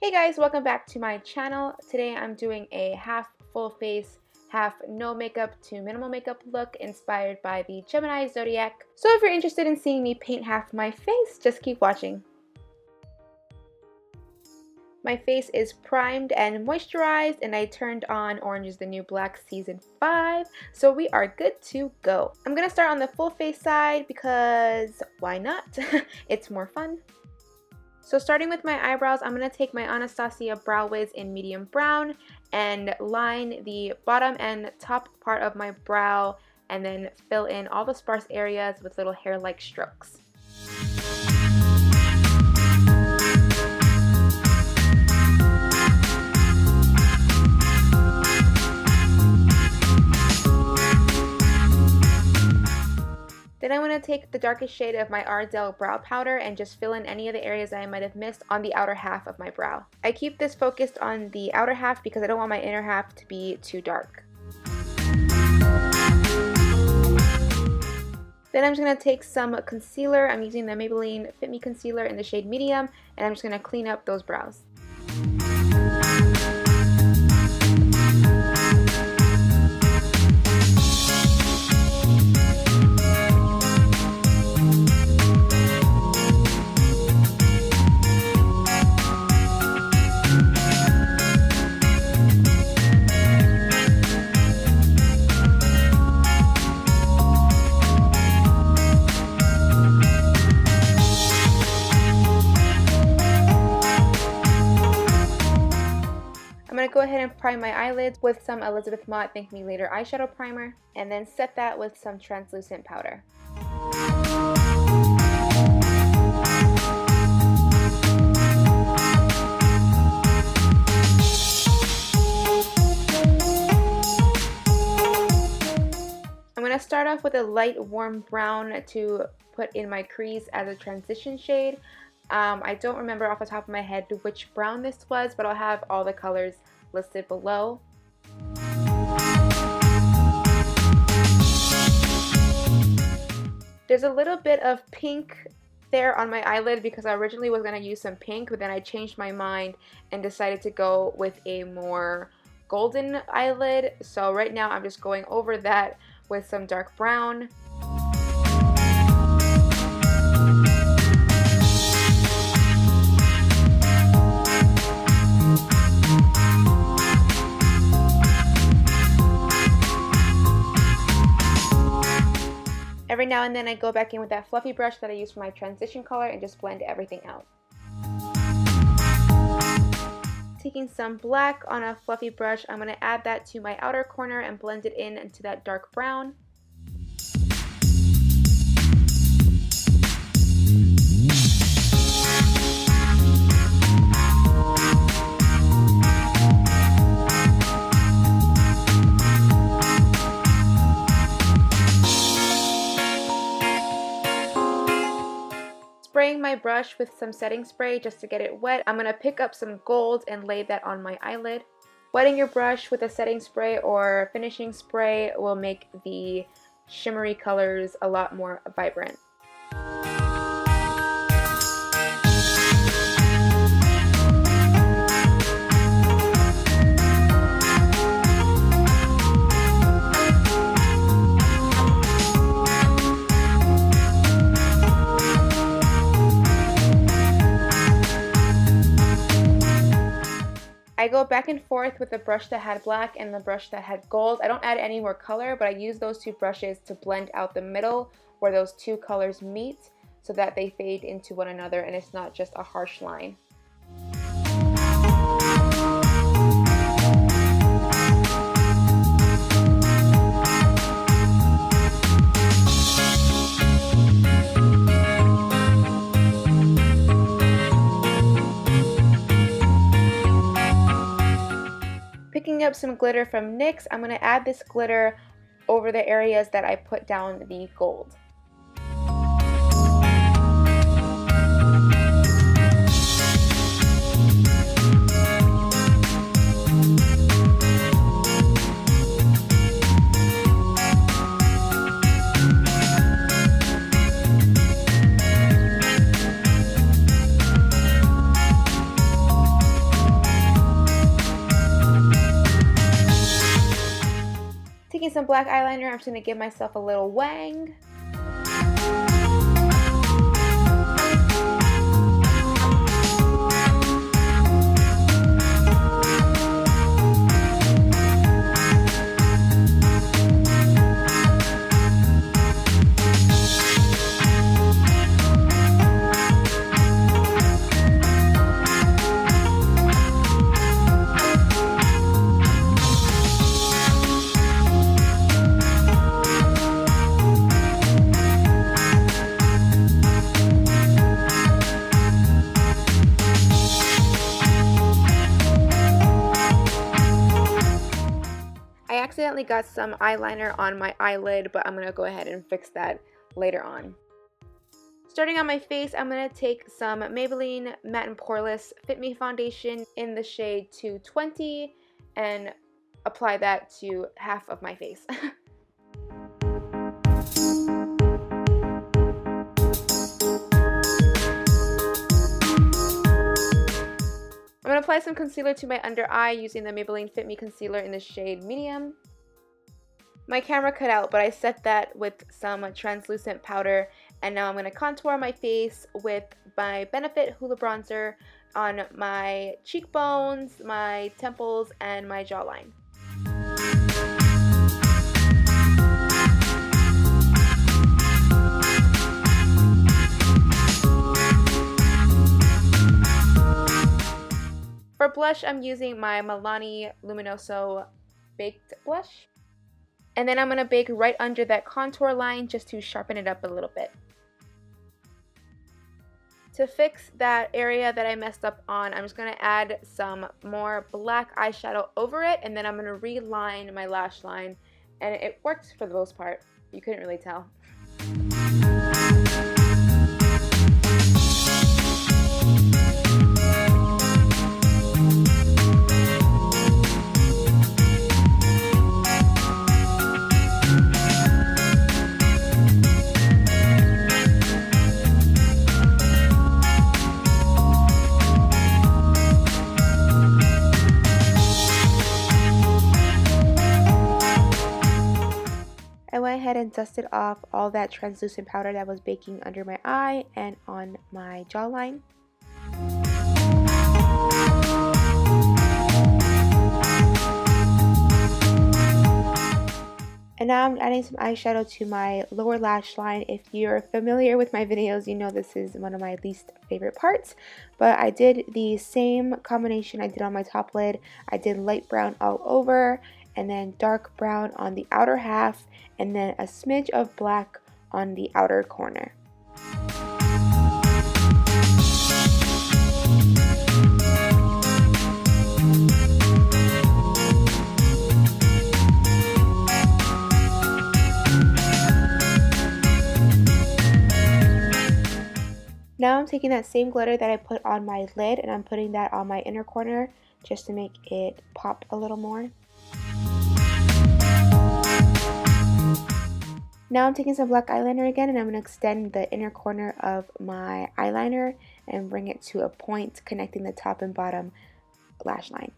Hey guys, welcome back to my channel. Today I'm doing a half full face, half no makeup to minimal makeup look inspired by the Gemini zodiac. So if you're interested in seeing me paint half my face, just keep watching. My face is primed and moisturized, and I turned on Orange is the New Black Season 5, so we are good to go. I'm gonna start on the full face side because why not? It's more fun. So starting with my eyebrows, I'm going to take my Anastasia brow wiz in medium brown and line the bottom and top part of my brow and then fill in all the sparse areas with little hair-like strokes. Then I want to take the darkest shade of my Ardell Brow Powder and just fill in any of the areas that I might have missed on the outer half of my brow. I keep this focused on the outer half because I don't want my inner half to be too dark. Then I'm just going to take some concealer. I'm using the Maybelline Fit Me Concealer in the shade Medium, and I'm just going to clean up those brows. I'm going to go ahead and prime my eyelids with some Elizabeth Mott Thank Me Later eyeshadow primer, and then set that with some translucent powder. I'm going to start off with a light warm brown to put in my crease as a transition shade. I don't remember off the top of my head which brown this was, but I'll have all the colors listed below. There's a little bit of pink there on my eyelid because I originally was going to use some pink, but then I changed my mind and decided to go with a more golden eyelid. So right now I'm just going over that with some dark brown. Every now and then I go back in with that fluffy brush that I use for my transition color and just blend everything out. Taking some black on a fluffy brush, I'm going to add that to my outer corner and blend it in into that dark brown. Spraying my brush with some setting spray just to get it wet, I'm going to pick up some gold and lay that on my eyelid. Wetting your brush with a setting spray or finishing spray will make the shimmery colors a lot more vibrant. I go back and forth with the brush that had black and the brush that had gold. I don't add any more color, but I use those two brushes to blend out the middle where those two colors meet so that they fade into one another and it's not just a harsh line. Picking up some glitter from NYX, I'm going to add this glitter over the areas that I put down the gold. some black eyeliner, I'm just going to give myself a little wang. I accidentally got some eyeliner on my eyelid, but I'm going to go ahead and fix that later on. Starting on my face, I'm going to take some Maybelline Matte and Poreless Fit Me foundation in the shade 220 and apply that to half of my face. I'm going to apply some concealer to my under eye using the Maybelline Fit Me concealer in the shade medium. My camera cut out, but I set that with some translucent powder, and now I'm going to contour my face with my Benefit Hoola bronzer on my cheekbones, my temples, and my jawline. For blush, I'm using my Milani Luminoso Baked Blush. And then I'm going to bake right under that contour line just to sharpen it up a little bit. To fix that area that I messed up on, I'm just going to add some more black eyeshadow over it, and then I'm going to reline my lash line. And it worked for the most part. You couldn't really tell. I went ahead and dusted off all that translucent powder that was baking under my eye and on my jawline. And now I'm adding some eyeshadow to my lower lash line. If you're familiar with my videos, you know this is one of my least favorite parts. But I did the same combination I did on my top lid. I did light brown all over, and then dark brown on the outer half, and then a smidge of black on the outer corner. Now I'm taking that same glitter that I put on my lid, and I'm putting that on my inner corner just to make it pop a little more. Now I'm taking some black eyeliner again, and I'm going to extend the inner corner of my eyeliner and bring it to a point connecting the top and bottom lash line.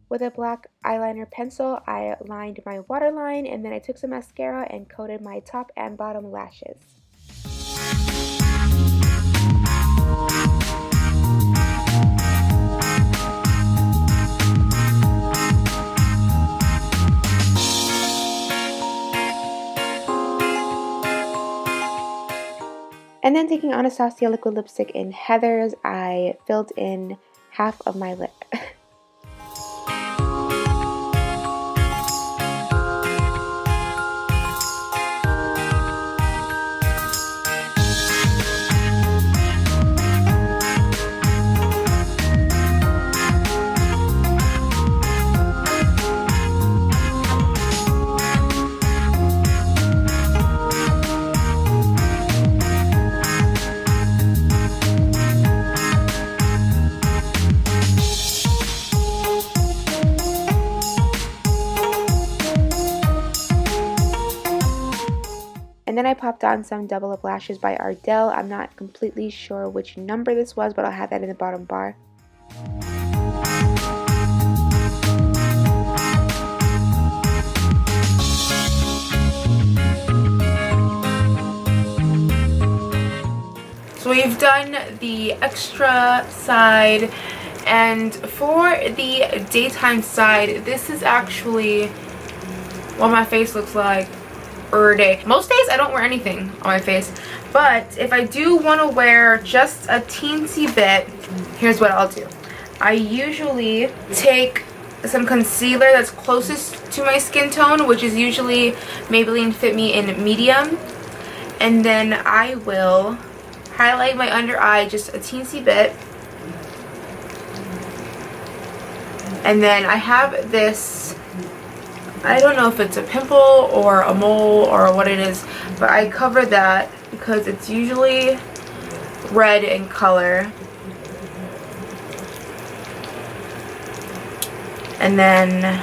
With a black eyeliner pencil, I lined my waterline, and then I took some mascara and coated my top and bottom lashes. And then taking Anastasia liquid lipstick in Heathers, I filled in half of my lip. And then I popped on some double up lashes by Ardell. I'm not completely sure which number this was, but I'll have that in the bottom bar. So we've done the extra side, and for the daytime side, this is actually what my face looks like every day. Most days I don't wear anything on my face, but if I do want to wear just a teensy bit, here's what I'll do. I usually take some concealer that's closest to my skin tone, which is usually Maybelline Fit Me in medium, and then I will highlight my under eye just a teensy bit. And then I have this, I don't know if it's a pimple or a mole or what it is, but I cover that because it's usually red in color. And then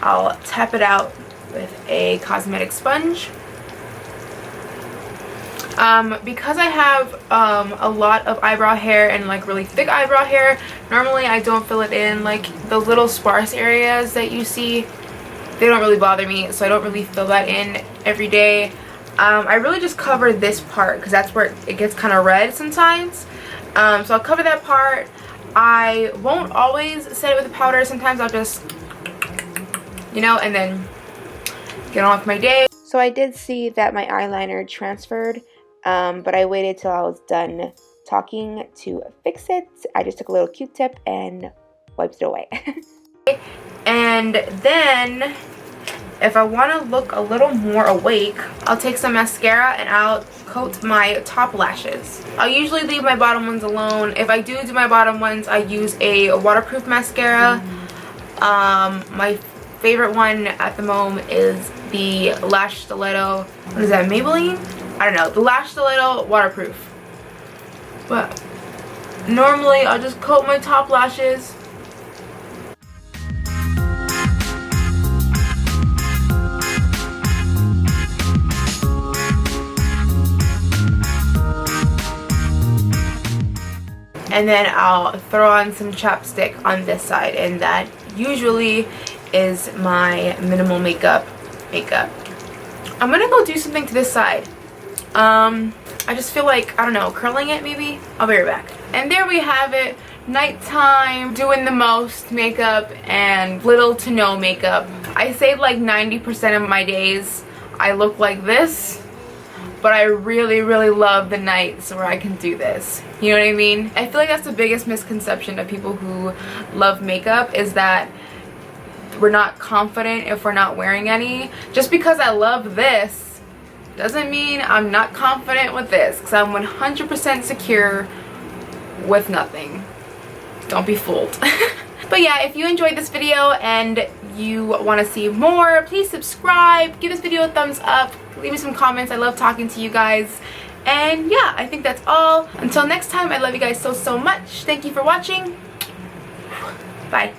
I'll tap it out with a cosmetic sponge. Because I have a lot of eyebrow hair and like really thick eyebrow hair, normally I don't fill it in. Like the little sparse areas that you see, they don't really bother me, so I don't really fill that in every day. I really just cover this part because that's where it gets kind of red sometimes. So I'll cover that part. I won't always set it with a powder. Sometimes I'll just, you know, and then get on with my day. So I did see that my eyeliner transferred. But I waited till I was done talking to fix it. I just took a little Q-tip and wiped it away. And then, if I want to look a little more awake, I'll take some mascara and I'll coat my top lashes. I'll usually leave my bottom ones alone. If I do my bottom ones, I use a waterproof mascara. My favorite one at the moment is the Lash Stiletto. What is that, Maybelline? I don't know, the Lash Stiletto waterproof. But normally I'll just coat my top lashes. And then I'll throw on some chapstick on this side, and that usually is my minimal makeup. I'm gonna go do something to this side. I just feel like, I don't know, curling it maybe? I'll be right back. And there we have it. Nighttime, doing the most makeup and little to no makeup. I say like 90% of my days I look like this, but I really, really love the nights where I can do this. You know what I mean? I feel like that's the biggest misconception of people who love makeup, is that we're not confident if we're not wearing any. Just because I love this doesn't mean I'm not confident with this, because I'm 100% secure with nothing. Don't be fooled. But yeah, if you enjoyed this video and you want to see more, please subscribe, give this video a thumbs up, leave me some comments. I love talking to you guys. And yeah, I think that's all. Until next time, I love you guys so much. Thank you for watching. Bye.